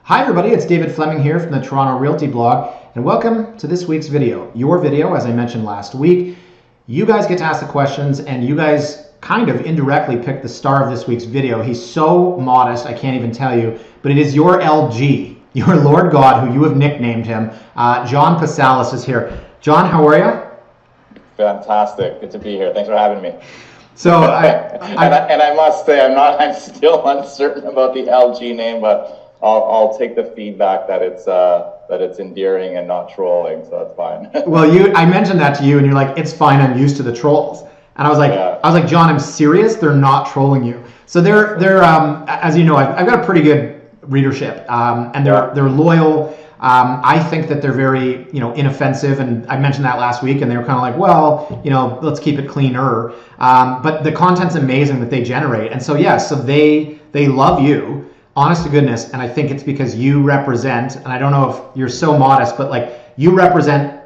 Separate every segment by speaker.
Speaker 1: Hi everybody, it's David Fleming here from the Toronto Realty blog, and welcome to this week's video. Your video, as I mentioned last week. You guys get to ask the questions, and you guys kind of indirectly picked the star of this week's video. He's so modest, I can't even tell you, but it is your LG, your Lord God, who you have nicknamed him. John Pasalis is here. John, how are you?
Speaker 2: Fantastic. Good to be here. Thanks for having me.
Speaker 1: So
Speaker 2: I must say I'm still uncertain about the LG name, but I'll take the feedback that it's endearing and not trolling, so that's fine.
Speaker 1: Well, I mentioned that to you, and you're like, "It's fine. I'm used to the trolls." And I was like, "John, I'm serious. They're not trolling you." So they're as you know, I've got a pretty good readership, and they're loyal. I think that they're very, inoffensive, and I mentioned that last week, and they were kind of like, well, let's keep it cleaner. But the content's amazing that they generate, and so so they love you, honest to goodness, and I think it's because you represent, and I don't know if you're so modest, but you represent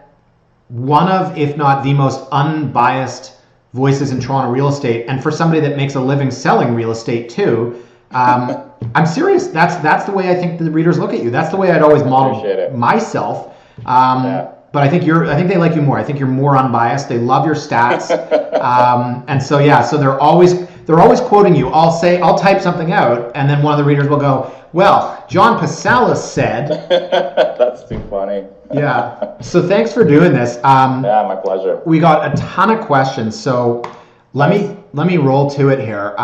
Speaker 1: one of, if not the most unbiased voices in Toronto real estate, and for somebody that makes a living selling real estate too. I'm serious. That's the way I think the readers look at you. That's the way I'd always model myself. But I think they like you more. I think you're more unbiased. They love your stats, and so they're always quoting you. I'll type something out, and then one of the readers will go, "Well, John Pasalis said."
Speaker 2: That's too funny.
Speaker 1: Yeah. So thanks for doing this.
Speaker 2: My pleasure.
Speaker 1: We got a ton of questions, so let me roll to it here.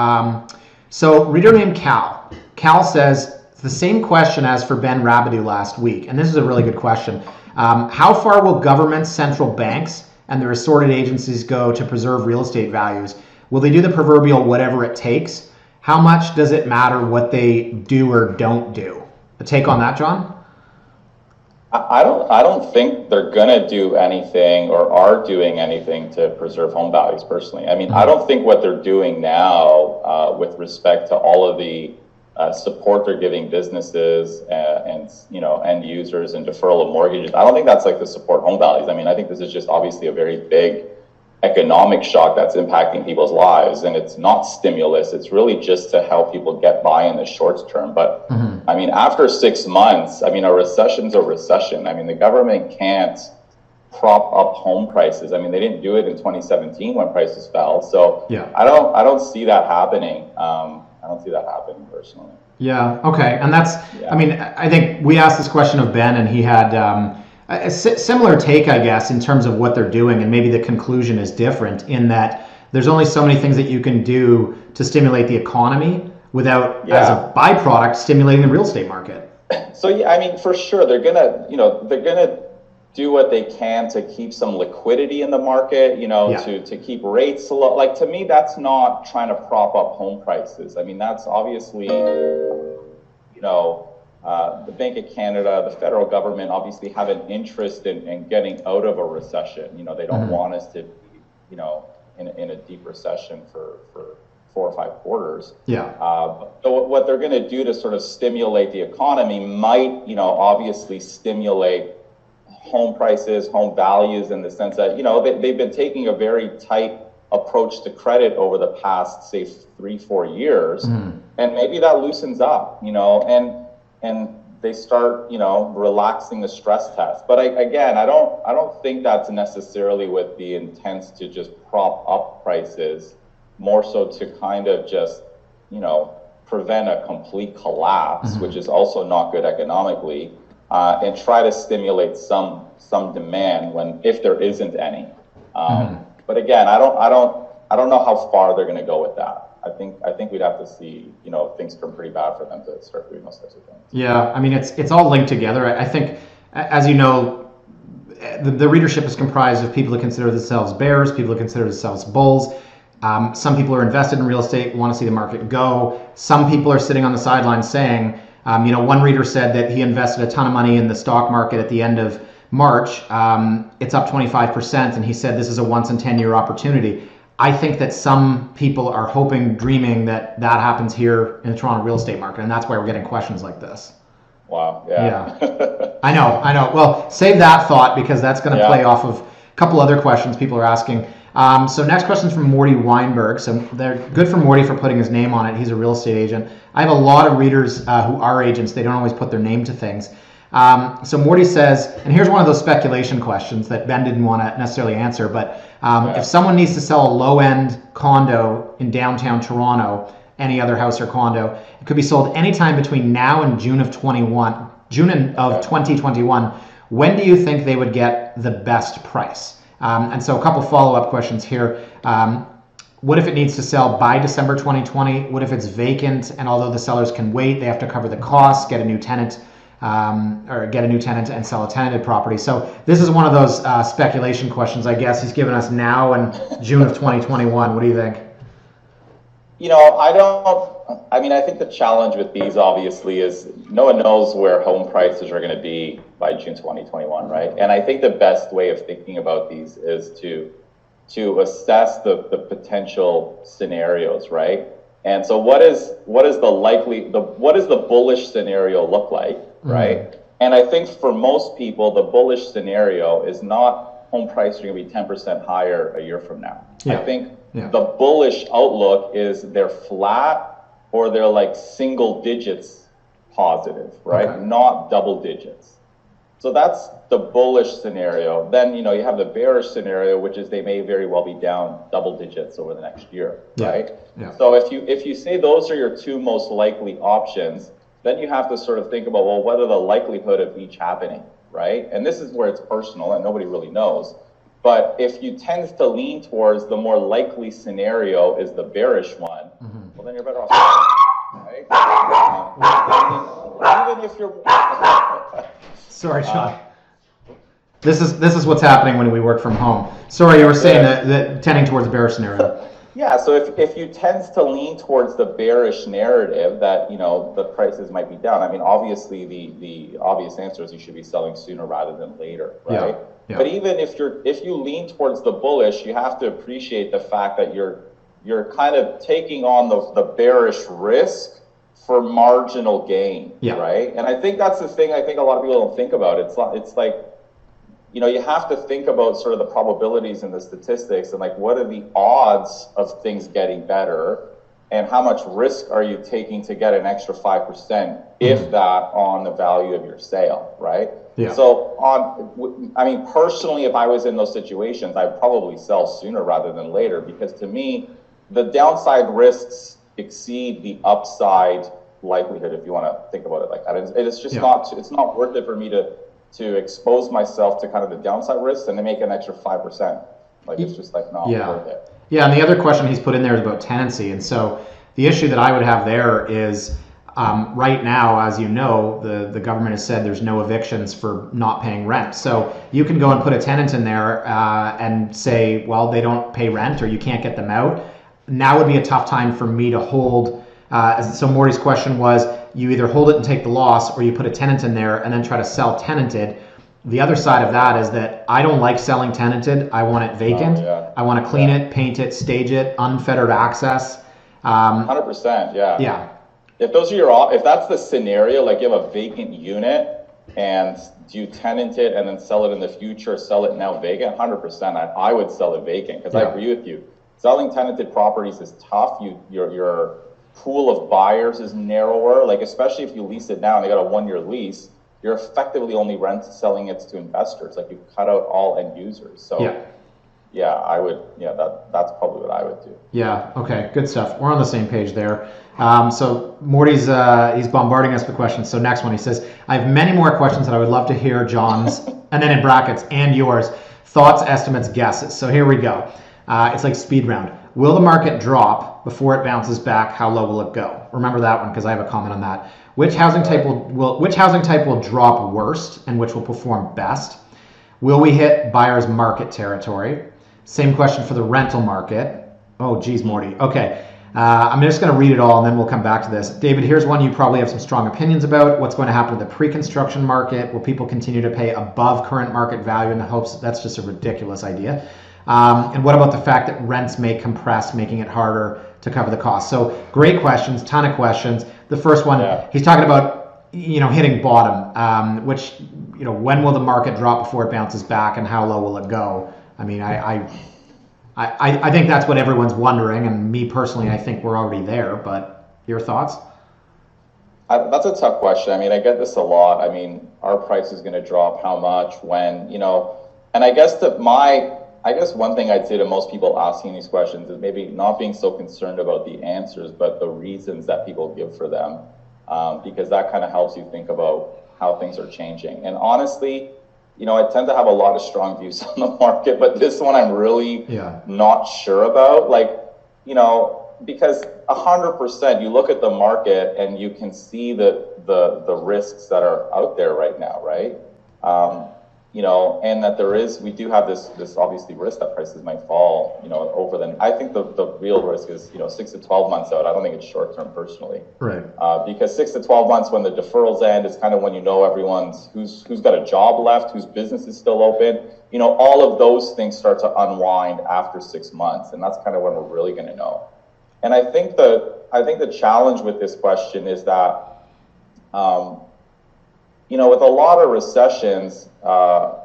Speaker 1: So reader named Cal. Cal says, the same question as for Ben Rabideau last week, and this is a really good question. How far will governments, central banks, and the assorted agencies go to preserve real estate values? Will they do the proverbial whatever it takes? How much does it matter what they do or don't do? A take on that, John?
Speaker 2: I don't think they're gonna do anything or are doing anything to preserve home values personally. I mean, I don't think what they're doing now with respect to all of the support they're giving businesses and end users and deferral of mortgages, I don't think that's to support home values. I mean, I think this is just obviously a very big economic shock that's impacting people's lives, and it's not stimulus. It's really just to help people get by in the short term. But I mean, after 6 months, I mean, a recession's a recession. I mean, the government can't prop up home prices. I mean, they didn't do it in 2017 when prices fell. So I don't see that happening. I don't see that happening personally. Yeah.
Speaker 1: Okay. And that's, I mean, I think we asked this question of Ben, and he had a similar take, I guess, in terms of what they're doing, and maybe the conclusion is different in that there's only so many things that you can do to stimulate the economy without, as a byproduct, stimulating the real estate market.
Speaker 2: So I mean, for sure, they're gonna do what they can to keep some liquidity in the market, to keep rates low. To me, that's not trying to prop up home prices. I mean, that's obviously, the Bank of Canada, the federal government obviously have an interest in getting out of a recession. They don't want us to be, in a deep recession for 4 or 5 quarters. So what they're going to do to sort of stimulate the economy might, obviously stimulate home prices, home values, in the sense that, they've been taking a very tight approach to credit over the past, say, 3-4 years. And maybe that loosens up, and they start, relaxing the stress test. But I don't think that's necessarily with the intent to just prop up prices, more so to kind of just, prevent a complete collapse, which is also not good economically, and try to stimulate some demand if there isn't any. But again, I don't know how far they're going to go with that. I think we'd have to see, things turn pretty bad for them to start doing those types of things. Yeah,
Speaker 1: I mean, it's all linked together. I think, as you know, the readership is comprised of people that consider themselves bears, people that consider themselves bulls. Some people are invested in real estate, want to see the market go. Some people are sitting on the sidelines saying, one reader said that he invested a ton of money in the stock market at the end of March. It's up 25%, and he said this is a once in 10-year opportunity. I think that some people are hoping, dreaming that happens here in the Toronto real estate market, and that's why we're getting questions like this.
Speaker 2: Wow. Yeah.
Speaker 1: I know. Well, save that thought, because that's going to play off of a couple other questions people are asking. So next question is from Morty Weinberg. So they're good for Morty for putting his name on it. He's a real estate agent. I have a lot of readers who are agents. They don't always put their name to things. So Morty says, and here's one of those speculation questions that Ben didn't want to necessarily answer, but if someone needs to sell a low-end condo in downtown Toronto, any other house or condo, it could be sold anytime between now and June of 2021. When do you think they would get the best price? And so a couple follow-up questions here. What if it needs to sell by December 2020? What if it's vacant and although the sellers can wait, they have to cover the costs, get a new tenant, and sell a tenanted property? So this is one of those speculation questions, I guess. He's given us now and June of 2021. What do you think?
Speaker 2: I think the challenge with these obviously is no one knows where home prices are going to be by June 2021, right? And I think the best way of thinking about these is to assess the potential scenarios, right? And so what is the bullish scenario look like, right? Mm-hmm. And I think for most people, the bullish scenario is not home prices are going to be 10% higher a year from now. Yeah. I think the bullish outlook is they're flat or they're like single digits positive, right? Okay. Not double digits. So that's the bullish scenario. Then, you have the bearish scenario, which is they may very well be down double digits over the next year, right? Yeah. So if you say those are your two most likely options, then you have to sort of think about, well, what are the likelihood of each happening, right? And this is where it's personal and nobody really knows. But if you tend to lean towards the more likely scenario is the bearish one, well, then you're better off, right? Even if you're...
Speaker 1: Sorry, Sean. This is what's happening when we work from home. Sorry, you were saying that tending towards the bearish scenario.
Speaker 2: Yeah, so if you tend to lean towards the bearish narrative that, the prices might be down, obviously the obvious answer is you should be selling sooner rather than later, right? Yeah. But even if you lean towards the bullish, you have to appreciate the fact that you're kind of taking on the bearish risk for marginal gain, right? And I think that's the thing I think a lot of people don't think about. It's like, you have to think about sort of the probabilities and the statistics and like what are the odds of things getting better and how much risk are you taking to get an extra 5%, if that, on the value of your sale, right? Yeah. So personally, if I was in those situations, I'd probably sell sooner rather than later because to me, the downside risks exceed the upside likelihood, if you want to think about it like that. It's just it's not worth it for me to expose myself to kind of the downside risks and to make an extra 5%. Like it's just like not worth it.
Speaker 1: Yeah, and the other question he's put in there is about tenancy. And so the issue that I would have there is right now, as you know, the government has said there's no evictions for not paying rent. So you can go and put a tenant in there and say, well, they don't pay rent or you can't get them out. Now would be a tough time for me to hold. So Morty's question was, you either hold it and take the loss or you put a tenant in there and then try to sell tenanted. The other side of that is that I don't like selling tenanted. I want it vacant. I want to clean it, paint it, stage it, unfettered access.
Speaker 2: 100%, yeah. If that's the scenario, like you have a vacant unit and you tenant it and then sell it in the future, sell it now vacant, 100%, I would sell it vacant because I agree with you. Selling tenanted properties is tough. Your pool of buyers is narrower, like especially if you lease it now and they got a 1-year lease, you're effectively only selling it to investors. Like you cut out all end users. So I would, that's probably what I would do. Yeah, okay,
Speaker 1: good stuff. We're on the same page there. So Morty's he's bombarding us with questions. So next one, he says, I have many more questions that I would love to hear John's, and then in brackets, and yours, thoughts, estimates, guesses. So here we go. It's like speed round. Will the market drop before it bounces back? How low will it go? Remember that one because I have a comment on that. Which housing type will drop worst and which will perform best? Will we hit buyer's market territory? Same question for the rental market. Oh, geez, Morty. Okay. I'm just going to read it all and then we'll come back to this. David, here's one you probably have some strong opinions about. What's going to happen to the pre-construction market? Will people continue to pay above current market value in the hopes that's just a ridiculous idea? And what about the fact that rents may compress, making it harder to cover the cost? So great questions, ton of questions. The first one, he's talking about, hitting bottom, which, when will the market drop before it bounces back and how low will it go? I mean, I think that's what everyone's wondering, and me personally, I think we're already there. But your thoughts?
Speaker 2: That's a tough question. I mean, I get this a lot. I mean, our price is going to drop how much, when, and I guess one thing I'd say to most people asking these questions is maybe not being so concerned about the answers, but the reasons that people give for them, because that kind of helps you think about how things are changing. And honestly, I tend to have a lot of strong views on the market, but this one I'm really not sure about. Because 100%, you look at the market and you can see the risks that are out there right now, right? And that we do have this obviously risk that prices might fall, over I think the real risk is, 6 to 12 months out. I don't think it's short term personally.
Speaker 1: Right.
Speaker 2: Because 6 to 12 months when the deferrals end is kind of when everyone's who's got a job left, whose business is still open. All of those things start to unwind after 6 months, and that's kind of when we're really going to know. And I think the challenge with this question is that, with a lot of recessions, I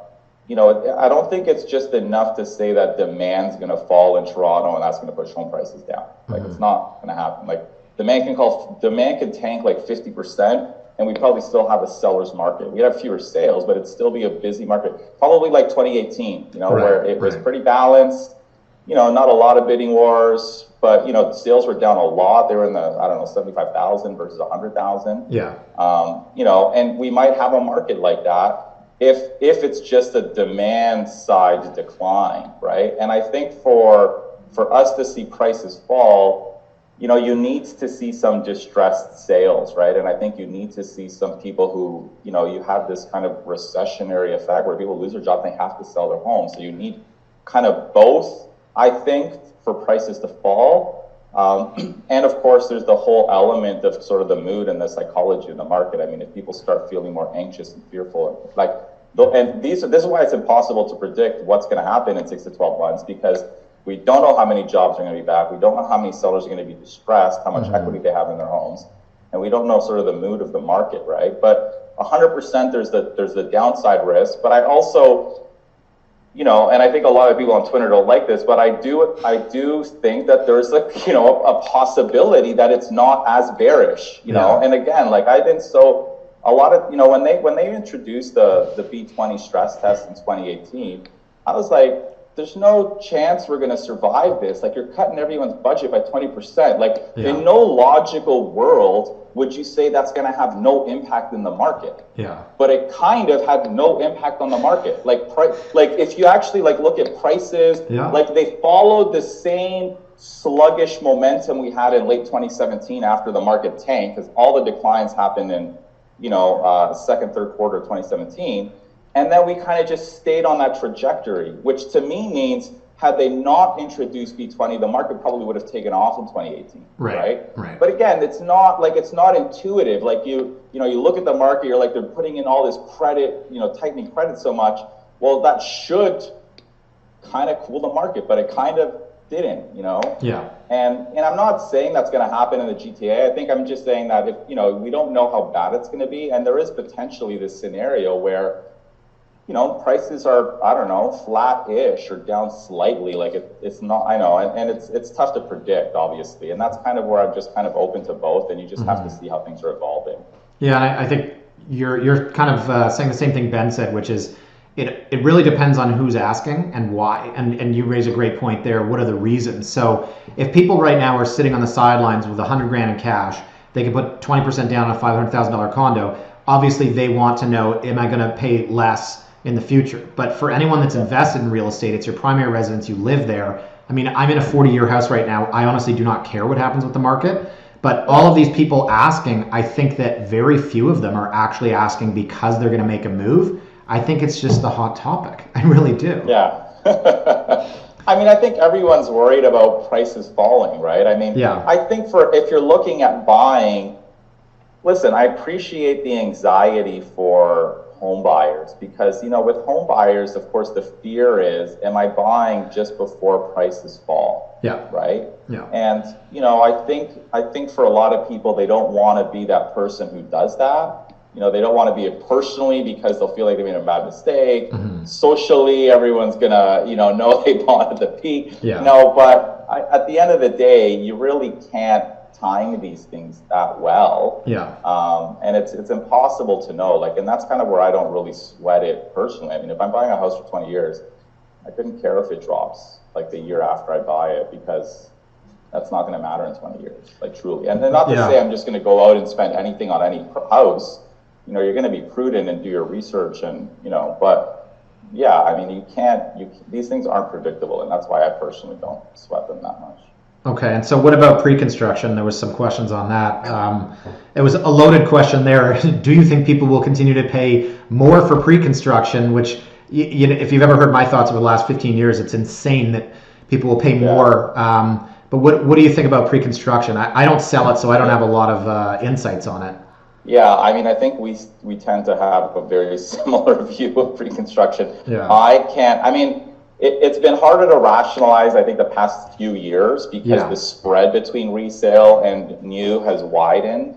Speaker 2: don't think it's just enough to say that demand's going to fall in Toronto and that's going to push home prices down. It's not going to happen. Demand can tank 50%, and we probably still have a seller's market. We'd have fewer sales, but it'd still be a busy market. Probably like 2018, where it was pretty balanced. Not a lot of bidding wars, but sales were down a lot. They were in the 75,000 versus 100,000.
Speaker 1: Yeah.
Speaker 2: And we might have a market like that if it's just a demand side decline, right? And I think for us to see prices fall, you need to see some distressed sales, right? And I think you need to see some people who, you have this kind of recessionary effect where people lose their job and they have to sell their home. So you need kind of both, I think, for prices to fall. And of course, there's the whole element of sort of the mood and the psychology of the market. I mean, if people start feeling more anxious and fearful, this is why it's impossible to predict what's going to happen in 6 to 12 months, because we don't know how many jobs are going to be back. We don't know how many sellers are going to be distressed, how much equity they have in their homes, and we don't know sort of the mood of the market, right? But 100% there's the downside risk. But I also, and I think a lot of people on Twitter don't like this, but I do think that there's a possibility that it's not as bearish, And again, I've been a lot of, when they introduced the B20 stress test in 2018, I was like, there's no chance we're going to survive this. You're cutting everyone's budget by 20%. In no logical world would you say that's going to have no impact in the market.
Speaker 1: Yeah.
Speaker 2: But it kind of had no impact on the market. If you actually look at prices, they followed the same sluggish momentum we had in late 2017 after the market tanked, because all the declines happened in second, third quarter of 2017. And then we kind of just stayed on that trajectory, which to me means had they not introduced B20, the market probably would have taken off in 2018. Right. But again, it's not intuitive. You look at the market, you're they're putting in all this credit, tightening credit so much. Well, that should kind of cool the market, but it kind of didn't,
Speaker 1: Yeah.
Speaker 2: And I'm not saying that's going to happen in the GTA. I think I'm just saying that if, we don't know how bad it's going to be. And there is potentially this scenario where, prices are, I don't know, flat-ish or down slightly. It's not, I know, and it's tough to predict, obviously. And that's kind of where I'm just kind of open to both, and you just have to see how things are evolving.
Speaker 1: Yeah, and I think you're kind of saying the same thing Ben said, which is it really depends on who's asking and why. And you raise a great point there. What are the reasons? So if people right now are sitting on the sidelines with $100,000 in cash, they can put 20% down on a $500,000 condo. Obviously, they want to know, am I going to pay less in the future? But for anyone that's invested in real estate, it's your primary residence, you live there. I mean, I'm in a 40-year house right now. I honestly do not care what happens with the market. But all of these people asking, I think that very few of them are actually asking because they're going to make a move. I think it's just the hot topic. I really do.
Speaker 2: Yeah. I mean, I think everyone's worried about prices falling, right? I mean, I think if you're looking at buying, listen, I appreciate the anxiety for home buyers because, with home buyers, of course, the fear is, am I buying just before prices fall?
Speaker 1: Yeah.
Speaker 2: Right?
Speaker 1: Yeah.
Speaker 2: And, I think for a lot of people, they don't want to be that person who does that. They don't want to be it personally because they'll feel like they made a bad mistake.
Speaker 1: Mm-hmm.
Speaker 2: Socially, everyone's gonna, know they bought at the peak.
Speaker 1: Yeah.
Speaker 2: But at the end of the day, you really can't time these things that well.
Speaker 1: Yeah.
Speaker 2: And it's impossible to know. And that's kind of where I don't really sweat it personally. I mean, if I'm buying a house for 20 years, I couldn't care if it drops the year after I buy it, because that's not going to matter in 20 years, truly. And then not to say I'm just going to go out and spend anything on any house. You're going to be prudent and do your research, and but yeah, I mean, these things aren't predictable, and that's why I personally don't sweat them that much.
Speaker 1: Okay, and so what about pre-construction? There was some questions on that. It was a loaded question there. Do you think people will continue to pay more for pre-construction, which, if you've ever heard my thoughts over the last 15 years, it's insane that people will pay more. But what do you think about pre-construction? I don't sell it, so I don't have a lot of insights on it.
Speaker 2: Yeah, I mean, I think we tend to have a very similar view of pre-construction.
Speaker 1: Yeah.
Speaker 2: It's been harder to rationalize, I think, the past few years, because the spread between resale and new has widened,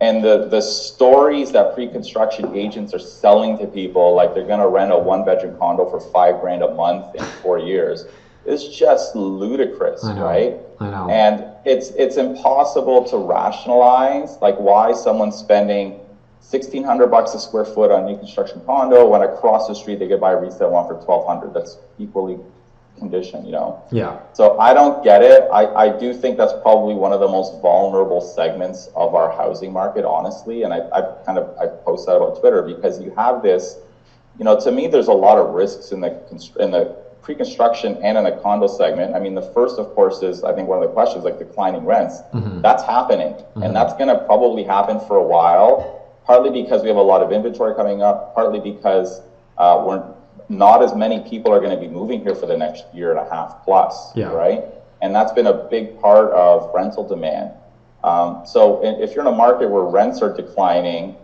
Speaker 2: and the stories that pre-construction agents are selling to people, like they're going to rent a 1-bedroom condo for $5,000 a month in 4 years, is just ludicrous, right?
Speaker 1: I know.
Speaker 2: And it's impossible to rationalize why someone's spending $1,600 a square foot on new construction condo when across the street they could buy a resale one for $1,200. That's equally conditioned,
Speaker 1: Yeah.
Speaker 2: So I don't get it. I do think that's probably one of the most vulnerable segments of our housing market, honestly. And I post that on Twitter, because you have this, to me, there's a lot of risks in the pre-construction and in the condo segment. I mean, the first, of course, is, I think one of the questions, declining rents.
Speaker 1: Mm-hmm.
Speaker 2: That's happening. Mm-hmm. And that's going to probably happen for a while, partly because we have a lot of inventory coming up, partly because not as many people are going to be moving here for the next year and a half plus, right? And that's been a big part of rental demand. So if you're in a market where rents are declining,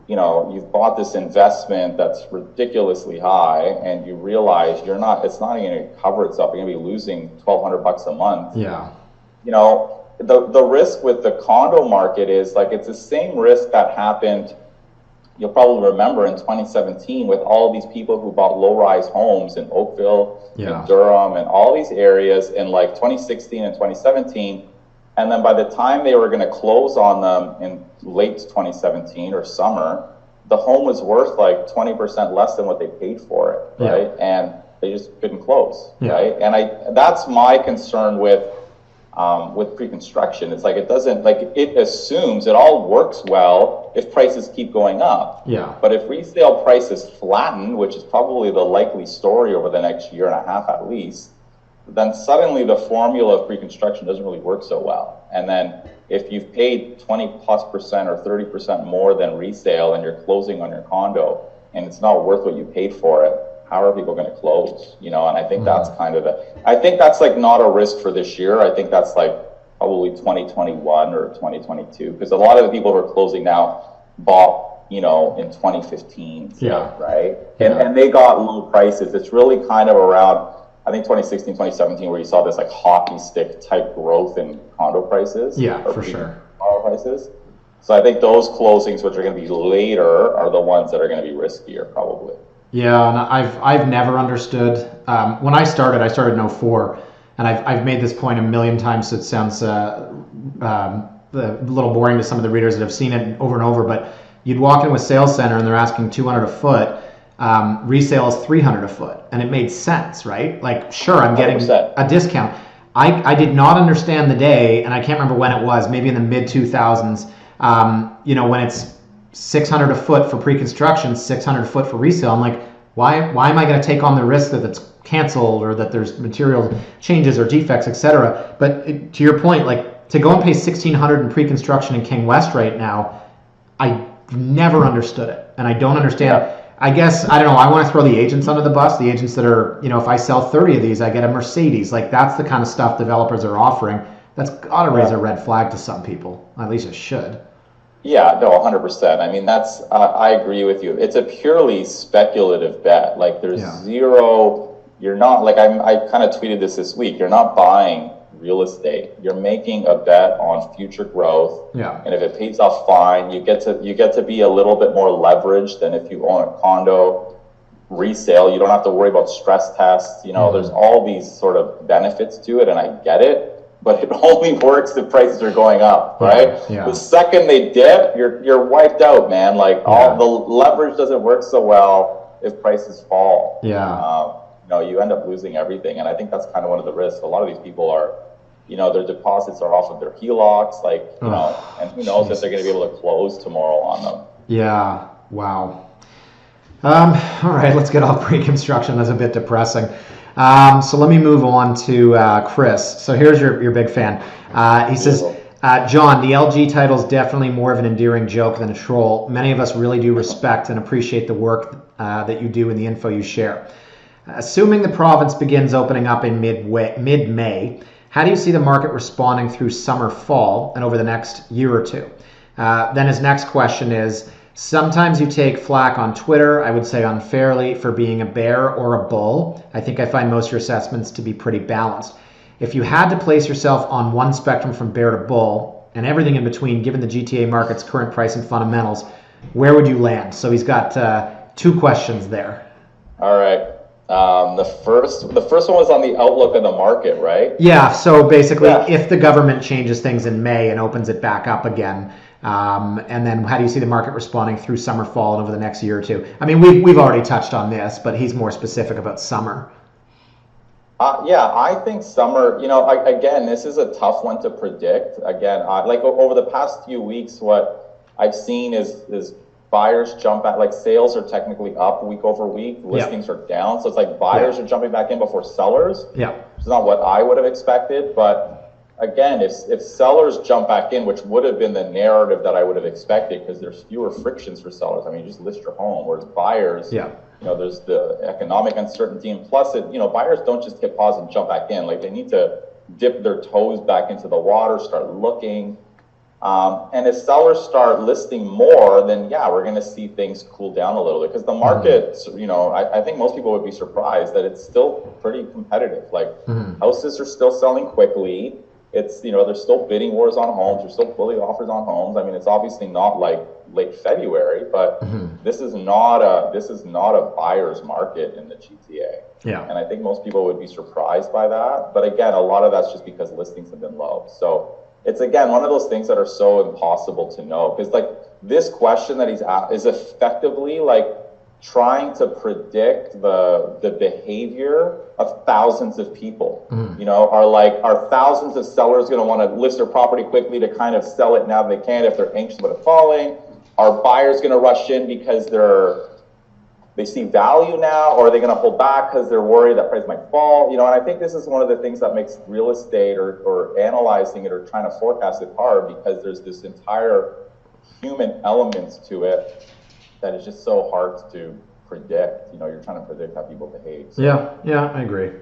Speaker 2: you've bought this investment that's ridiculously high, and you realize it's not going to cover itself. You're going to be losing $1,200 a month.
Speaker 1: Yeah.
Speaker 2: The risk with the condo market is it's the same risk that happened. You'll probably remember in 2017 with all these people who bought low-rise homes in Oakville, in Durham, and all these areas in 2016 and 2017. And then by the time they were going to close on them in late 2017 or summer, the home was worth 20% less than what they paid for it, right? And they just couldn't close, right? And that's my concern with pre-construction. It's it doesn't, it assumes it all works well if prices keep going up.
Speaker 1: Yeah.
Speaker 2: But if resale prices flatten, which is probably the likely story over the next year and a half at least, then suddenly the formula of pre-construction doesn't really work so well. And then if you've paid 20+% or 30% more than resale and you're closing on your condo and it's not worth what you paid for it, how are people going to close? And I think that's kind of I think that's not a risk for this year. I think that's probably 2021 or 2022, because a lot of the people who are closing now bought, in 2015, right? And they got low prices. It's really kind of around, I think 2016, 2017, where you saw this hockey stick type growth in condo prices.
Speaker 1: Yeah, for sure.
Speaker 2: Condo prices. So I think those closings, which are going to be later, are the ones that are going to be riskier, probably.
Speaker 1: Yeah, and I've never understood. When I started in 2004, and I've made this point a million times, so it sounds a little boring to some of the readers that have seen it over and over. But you'd walk into a sales center and they're asking $200 a foot. Resale is $300 a foot, and it made sense, right? Sure, I'm getting 100%. A discount. I did not understand the day, and I can't remember when it was, maybe in the mid 2000s. When it's $600 a foot for pre-construction, $600 a foot for resale. I'm why am I going to take on the risk that it's canceled or that there's material changes or defects, etc. But to your point, to go and pay $1,600 in pre-construction in King West right now, I never understood it, and I don't understand. Yeah. I guess, I don't know, I want to throw the agents under the bus, the agents that are, if I sell 30 of these, I get a Mercedes. That's the kind of stuff developers are offering. That's got to raise a red flag to some people. At least it should.
Speaker 2: Yeah, no, 100%. I mean, I agree with you. It's a purely speculative bet. There's zero, you're not, I kind of tweeted this week, you're not buying real estate. You're making a bet on future growth.
Speaker 1: Yeah.
Speaker 2: And if it pays off, fine. You get to be a little bit more leveraged than if you own a condo resale. You don't have to worry about stress tests. You know, there's all these sort of benefits to it, and I get it. But it only works if prices are going up, right?
Speaker 1: Yeah.
Speaker 2: The second they dip, you're wiped out, man. Like all the leverage doesn't work so well if prices fall.
Speaker 1: Yeah.
Speaker 2: You end up losing everything, and I think that's kind of one of the risks. A lot of these people are, their deposits are off of their HELOCs, and who knows if they're going to be able to close tomorrow on them.
Speaker 1: Yeah. Wow. All right, let's get off pre-construction. That's a bit depressing. So let me move on to Chris. So here's your big fan. He says, John, the LG title is definitely more of an endearing joke than a troll. Many of us really do respect and appreciate the work that you do and the info you share. Assuming the province begins opening up in mid-May, how do you see the market responding through summer, fall, and over the next year or two? Then his next question is, sometimes you take flack on Twitter, I would say unfairly, for being a bear or a bull. I think I find most of your assessments to be pretty balanced. If you had to place yourself on one spectrum from bear to bull, and everything in between, given the GTA market's current price and fundamentals, where would you land? So he's got two questions there.
Speaker 2: All right. The first one was on the outlook of the market, right?
Speaker 1: Yeah, so basically, if the government changes things in May and opens it back up again, and then how do you see the market responding through summer, fall, and over the next year or two? I mean, we've already touched on this, but he's more specific about summer.
Speaker 2: I think summer, again, this is a tough one to predict. Again, over the past few weeks, what I've seen is buyers jump back, like sales are technically up week over week, listings are down. So it's like buyers are jumping back in before sellers.
Speaker 1: Yeah.
Speaker 2: It's not what I would have expected, but again, if sellers jump back in, which would have been the narrative that I would have expected, because there's fewer frictions for sellers. I mean, you just list your home, whereas buyers, there's the economic uncertainty, and plus, buyers don't just hit pause and jump back in. Like they need to dip their toes back into the water, start looking. And if sellers start listing more, then we're going to see things cool down a little bit, because the market, I think most people would be surprised that it's still pretty competitive. Like houses are still selling quickly. It's, there's still bidding wars on homes. There's still fully offers on homes. I mean, it's obviously not like late February, but this is not a buyer's market in the GTA.
Speaker 1: Yeah.
Speaker 2: And I think most people would be surprised by that. But again, a lot of that's just because listings have been low. So it's, again, one of those things that are so impossible to know, because like this question that he's asked is effectively like trying to predict the behavior of thousands of people. Are thousands of sellers going to want to list their property quickly to kind of sell it now that they can if they're anxious about it falling? Are buyers going to rush in because they see value now, or are they going to hold back because they're worried that price might fall? And I think this is one of the things that makes real estate or analyzing it or trying to forecast it hard, because there's this entire human element to it that is just so hard to predict. You're trying to predict how people behave. So.
Speaker 1: Yeah, I agree.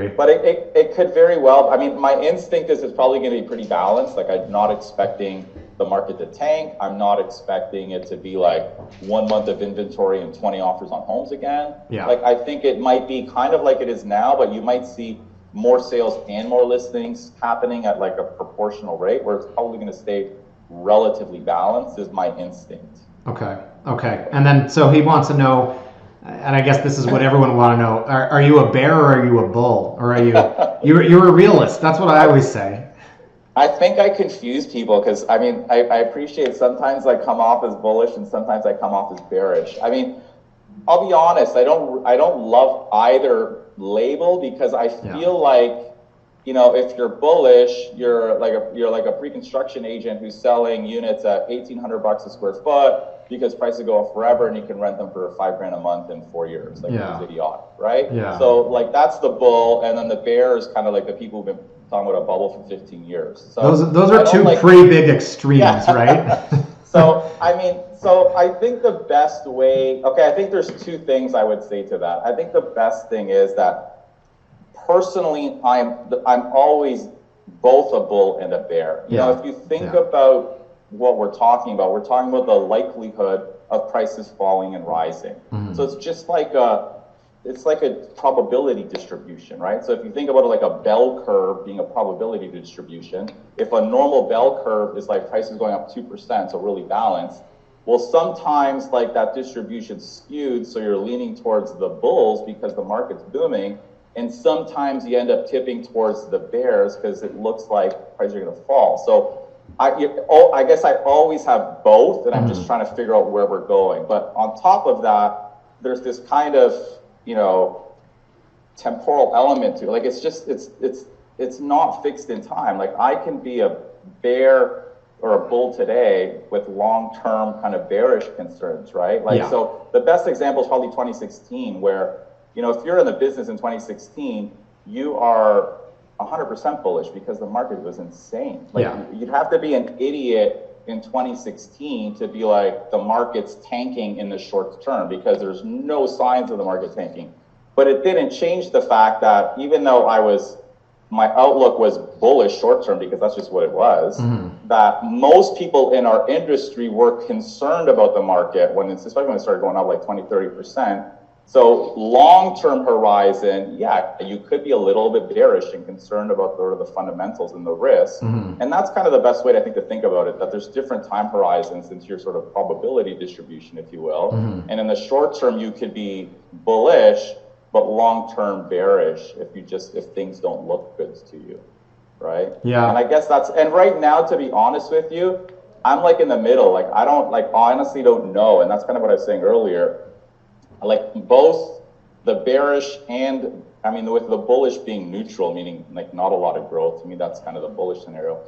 Speaker 2: But it could very well, I mean, my instinct is it's probably going to be pretty balanced. Like, I'm not expecting the market to tank. I'm not expecting it to be like 1 month of inventory and 20 offers on homes again.
Speaker 1: Yeah.
Speaker 2: Like, I think it might be kind of like it is now, but you might see more sales and more listings happening at like a proportional rate, where it's probably going to stay relatively balanced, is my instinct.
Speaker 1: Okay. And then, so he wants to know, and I guess this is what everyone would want to know, are you a bear or are you a bull? Or are you're a realist? That's what I always say.
Speaker 2: I think I confuse people, because I mean, I appreciate sometimes I come off as bullish and sometimes I come off as bearish. I mean, I'll be honest, I don't love either label, because I feel like, if you're bullish, you're like a pre-construction agent who's selling units at $1,800 a square foot because prices go up forever and you can rent them for $5,000 a month in 4 years. Like, it's idiotic, right? Yeah. So like that's the bull, and then the bear is kind of like the people who've been talking about a bubble for 15 years. So
Speaker 1: those are two pretty big extremes, right?
Speaker 2: So I think the best way, I think there's two things I would say to that. I think the best thing is that personally, I'm always both a bull and a bear. If you think about what we're talking about the likelihood of prices falling and rising. So it's just like it's like a probability distribution, right? So if you think about it like a bell curve being a probability distribution, if a normal bell curve is like prices going up 2%, so really balanced, well, sometimes like that distribution skewed, so you're leaning towards the bulls because the market's booming, and sometimes you end up tipping towards the bears because it looks like prices are going to fall. So I guess I always have both, and I'm just trying to figure out where we're going. But on top of that, there's this kind of, temporal element to it. Like it's not fixed in time. Like I can be a bear or a bull today with long-term kind of bearish concerns, right? Like, so the best example is probably 2016, where, if you're in the business in 2016, you are 100% bullish because the market was insane. Like you'd have to be an idiot in 2016 to be like, the market's tanking in the short term, because there's no signs of the market tanking. But it didn't change the fact that even though my outlook was bullish short term, because that's just what it was, that most people in our industry were concerned about the market especially when it started going up like 20-30%. So long-term horizon, you could be a little bit bearish and concerned about sort of the fundamentals and the risk. And that's kind of the best way, I think, to think about it, that there's different time horizons into your sort of probability distribution, if you will. And in the short term, you could be bullish, but long-term bearish if things don't look good to you, right? Yeah. And I guess and right now, to be honest with you, I'm like in the middle. Like I honestly don't know. And that's kind of what I was saying earlier. Like both the bearish and, with the bullish being neutral, meaning like not a lot of growth, to me that's kind of the bullish scenario.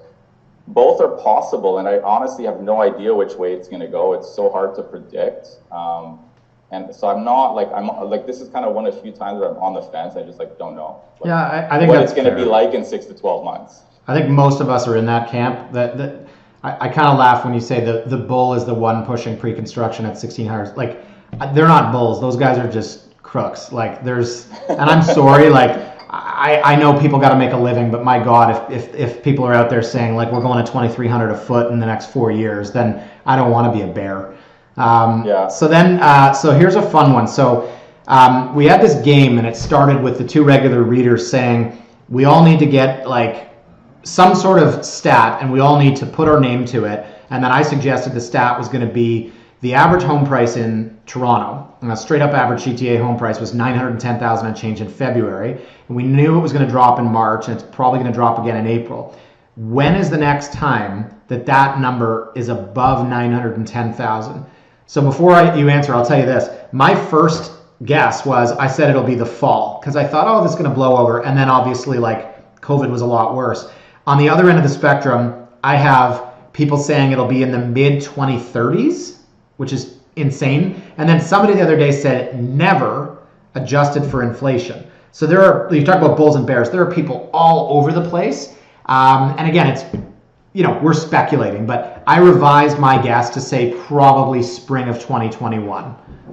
Speaker 2: Both are possible, and I honestly have no idea which way it's going to go. It's so hard to predict. And so I'm like, this is kind of one of the few times where I'm on the fence. I just don't know.
Speaker 1: I think
Speaker 2: what it's going to be like in 6 to 12 months.
Speaker 1: I think most of us are in that camp. I kind of laugh when you say the bull is the one pushing pre-construction at 1600. Like, they're not bulls. Those guys are just crooks. Like and I'm sorry, like I know people got to make a living, but my God, if people are out there saying like we're going to 2,300 a foot in the next 4 years, then I don't want to be a bear. So here's a fun one. So we had this game, and it started with the two regular readers saying we all need to get like some sort of stat, and we all need to put our name to it. And then I suggested the stat was going to be the average home price in Toronto. And a straight up average GTA home price was $910,000 and change in February. And we knew it was going to drop in March, and it's probably going to drop again in April. When is the next time that number is above 910,000? So before you answer, I'll tell you this. My first guess was I said it'll be the fall, because I thought, this is going to blow over. And then obviously like COVID was a lot worse. On the other end of the spectrum, I have people saying it'll be in the mid 2030s, which is insane. And then somebody the other day said it never adjusted for inflation. So you talk about bulls and bears, there are people all over the place. And again, it's, we're speculating, but I revised my guess to say probably spring of 2021.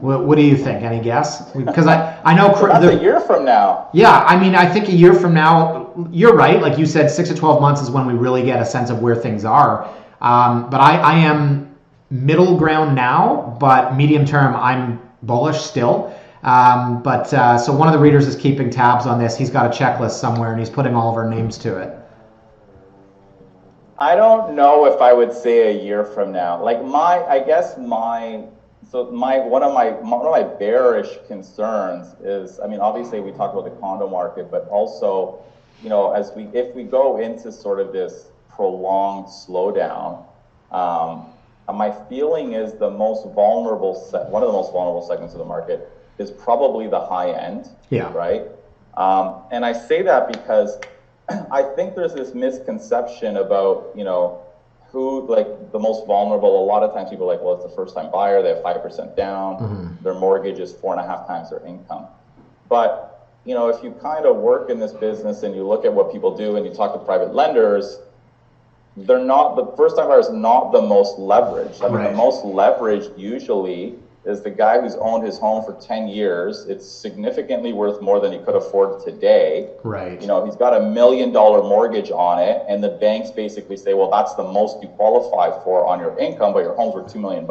Speaker 1: What do you think? Any guess? Because I know
Speaker 2: that's a year from now.
Speaker 1: Yeah, I think a year from now, you're right. Like you said, 6 to 12 months is when we really get a sense of where things are. But I am middle ground now, but medium term, I'm bullish still. So one of the readers is keeping tabs on this. He's got a checklist somewhere, and he's putting all of our names to it.
Speaker 2: I don't know if I would say a year from now. Like one of my bearish concerns is, obviously we talked about the condo market, but also, if we go into sort of this prolonged slowdown, my feeling is one of the most vulnerable segments of the market is probably the high end. Yeah. Right. And I say that because I think there's this misconception about, who like the most vulnerable. A lot of times people are like, well, it's a first time buyer. They have 5% down. Their mortgage is 4.5 times their income. But, if you kind of work in this business and you look at what people do and you talk to private lenders, the first time buyer is not the most leveraged. The most leveraged usually is the guy who's owned his home for 10 years. It's significantly worth more than he could afford today. Right. He's got $1 million mortgage on it, and the banks basically say, well, that's the most you qualify for on your income, but your home's worth $2 million.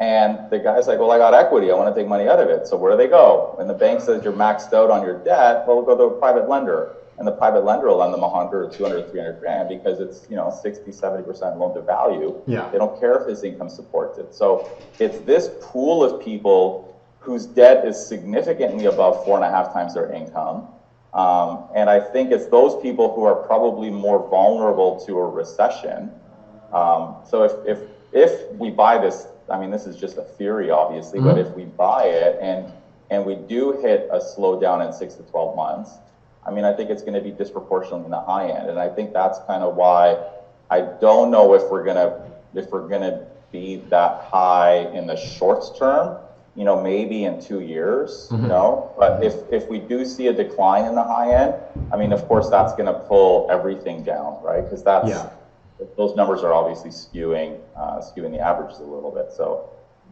Speaker 2: And the guy's like, well, I got equity. I want to take money out of it. So where do they go? When the bank says you're maxed out on your debt, well, we'll go to a private lender. And the private lender will lend them 100 or 200, 300 grand because it's, 60, 70% loan to value.
Speaker 1: Yeah.
Speaker 2: They don't care if his income supports it. So it's this pool of people whose debt is significantly above 4.5 times their income. And I think it's those people who are probably more vulnerable to a recession. So if we buy this, I mean, this is just a theory, obviously, but if we buy it and we do hit a slowdown in 6 to 12 months, I mean, I think it's going to be disproportionately in the high end. And I think that's kind of why I don't know if we're gonna be that high in the short term, maybe in 2 years, but if we do see a decline in the high end, I mean, of course, that's going to pull everything down, right? Because those numbers are obviously skewing the averages a little bit. So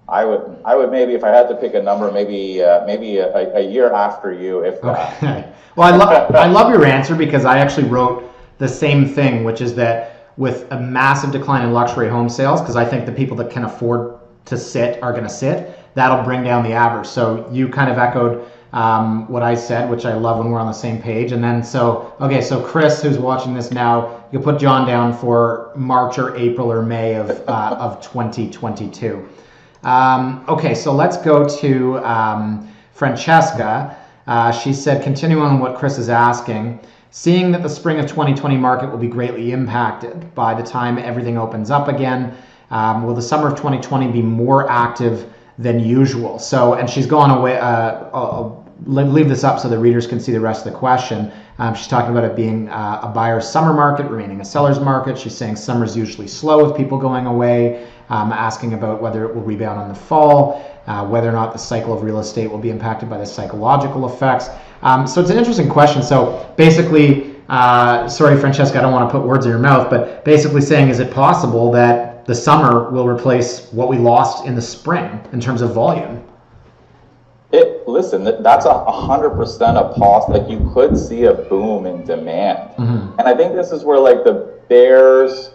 Speaker 2: I would maybe, if I had to pick a number, maybe a year after you, if that.
Speaker 1: Okay. Well, I love your answer because I actually wrote the same thing, which is that with a massive decline in luxury home sales, because I think the people that can afford to sit are going to sit, that'll bring down the average. So you kind of echoed what I said, which I love when we're on the same page. And then so Chris, who's watching this now, you put John down for March or April or May of 2022. Okay, so let's go to Francesca. She said, continuing on what Chris is asking, seeing that the spring of 2020 market will be greatly impacted by the time everything opens up again, will the summer of 2020 be more active than usual? So, and she's gone away, I'll leave this up so the readers can see the rest of the question. She's talking about it being a buyer's summer market, remaining a seller's market. She's saying summer's usually slow with people going away, asking about whether it will rebound in the fall, whether or not the cycle of real estate will be impacted by the psychological effects. So it's an interesting question. So basically, sorry, Francesca, I don't want to put words in your mouth, but basically saying, is it possible that the summer will replace what we lost in the spring in terms of volume?
Speaker 2: Listen, that's 100% a pause. Like, you could see a boom in demand. And I think this is where, like, the bears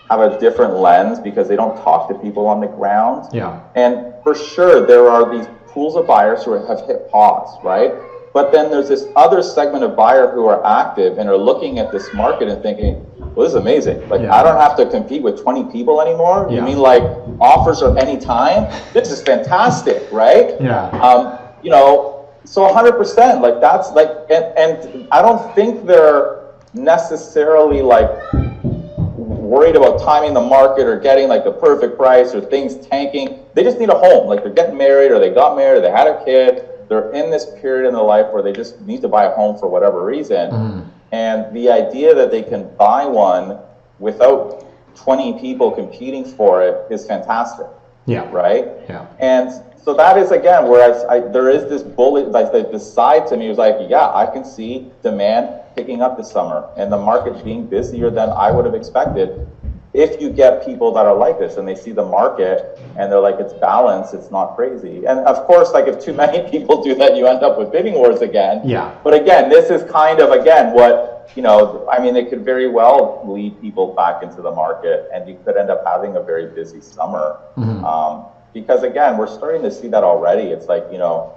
Speaker 2: have a different lens because they don't talk to people on the ground.
Speaker 1: Yeah.
Speaker 2: And for sure, there are these pools of buyers who have hit pause, right? But then there's this other segment of buyer who are active and are looking at this market and thinking, well, this is amazing. Like, I don't have to compete with 20 people anymore. You mean like offers are anytime? This is fantastic, right?
Speaker 1: Yeah.
Speaker 2: So 100%, like, that's like, and I don't think they're necessarily like worried about timing the market or getting like the perfect price or things tanking. They just need a home. Like, they're getting married or they got married, or they had a kid. They're in this period in their life where they just need to buy a home for whatever reason. And the idea that they can buy one without 20 people competing for it is fantastic.
Speaker 1: Yeah.
Speaker 2: Right?
Speaker 1: Yeah.
Speaker 2: And so that is, again, where there is this bullet, like the side to me was like, yeah, I can see demand picking up this summer and the market being busier than I would have expected. If you get people that are like this and they see the market and they're like, it's balanced, it's not crazy. And of course, like, if too many people do that, you end up with bidding wars again. Yeah. But again, this is kind of, again, what, I mean, it could very well lead people back into the market and you could end up having a very busy summer. Because again, we're starting to see that already. It's like, because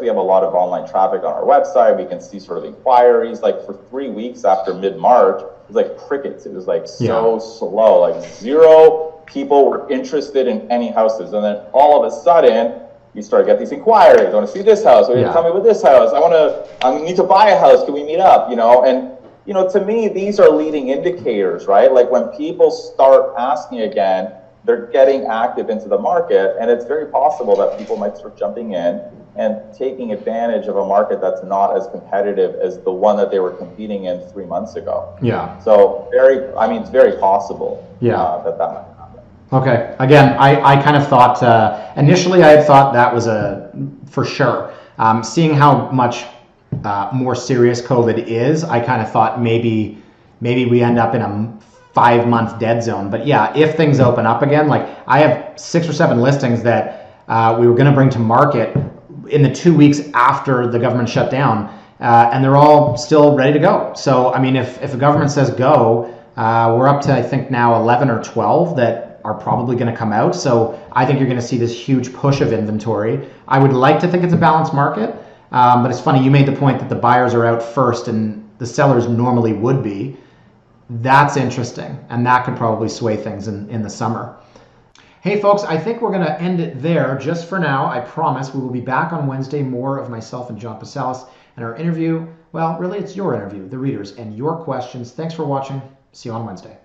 Speaker 2: we have a lot of online traffic on our website, we can see sort of inquiries. Like, for 3 weeks after mid-March, it was like crickets. It was like so slow, like 0 people were interested in any houses. And then all of a sudden, you start to get these inquiries. I want to see this house. Or tell me about this house. I need to buy a house. Can we meet up? And to me, these are leading indicators, right? Like, when people start asking again, they're getting active into the market, and it's very possible that people might start jumping in and taking advantage of a market that's not as competitive as the one that they were competing in 3 months ago. Yeah. So it's very possible that might happen.
Speaker 1: Okay. Again, I kind of thought, initially I had thought that was for sure. Seeing how much more serious COVID is, I kind of thought maybe we end up in a 5-month dead zone. But yeah, if things open up again, like, I have 6 or 7 listings that we were going to bring to market in the 2 weeks after the government shut down, and they're all still ready to go. So, I mean, if the government says go, we're up to, I think now 11 or 12 that are probably going to come out. So I think you're going to see this huge push of inventory. I would like to think it's a balanced market, but it's funny, you made the point that the buyers are out first and the sellers normally would be. That's interesting, and that could probably sway things in the summer. Hey folks, I think we're going to end it there just for now. I promise we will be back on Wednesday, more of myself and John Pasalis and our interview. Well, really it's your interview, the readers, and your questions. Thanks for watching. See you on Wednesday.